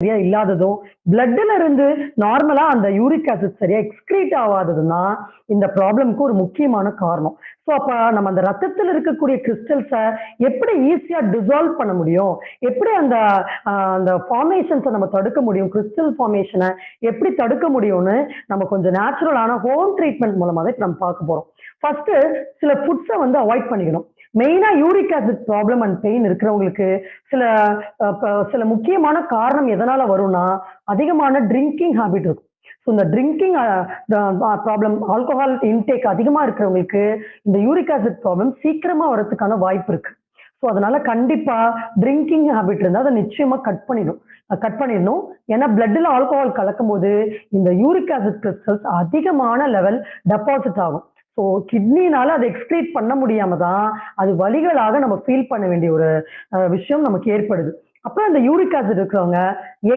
சரியா இல்லாததும் பிளட்ல இருந்து நார்மலா அந்த யூரிக் ஆசிட் சரியா எக்ஸ்கிரீட் ஆகாததும் தான் இந்த ப்ராப்ளம்க்கு ஒரு முக்கியமான காரணம். ஸோ அப்ப நம்ம அந்த ரத்தத்தில் இருக்கக்கூடிய கிறிஸ்டல்ஸை எப்படி ஈஸியா டிசால்வ் பண்ண முடியும், எப்படி அந்த அந்த ஃபார்மேஷன்ஸை நம்ம தடுக்க முடியும், கிறிஸ்டல் ஃபார்மேஷனை எப்படி தடுக்க முடியும்னு நம்ம கொஞ்சம் நேச்சுரலான ஹோம் ட்ரீட்மெண்ட் மூலமா தான் நம்ம பார்க்க போறோம். ஃபர்ஸ்ட் சில ஃபுட்ஸை வந்து அவாய்ட் பண்ணிக்கணும். மெயினா uric acid problem and pain இருக்கிறவங்களுக்கு சில சில முக்கியமான காரணம் எதனால வரும்னா அதிகமான ட்ரிங்கிங் ஹேபிட் இருக்கும். ஸோ இந்த ட்ரிங்கிங் ப்ராப்ளம் ஆல்கஹால் இன்டேக் அதிகமா இருக்கிறவங்களுக்கு இந்த யூரிக் ஆசிட் ப்ராப்ளம் சீக்கிரமா வரதுக்கான வாய்ப்பு இருக்கு. ஸோ அதனால கண்டிப்பா ட்ரிங்கிங் ஹேபிட் இருந்தால் அதை நிச்சயமா கட் பண்ணிடணும். ஏன்னா பிளட்ல ஆல்கஹால் கலக்கும் போது இந்த யூரிக் ஆசிட் கிறிஸ்டல்ஸ் அதிகமான லெவல் டெபாசிட் ஆகும். ஸோ கிட்னினால அதை எக்ஸ்கிரீட் பண்ண முடியாம தான் அது வலிகளாக நம்ம ஃபீல் பண்ண வேண்டிய ஒரு விஷயம் நமக்கு ஏற்படுது. அப்புறம் இந்த யூரிக் ஆசிட் இருக்கிறவங்க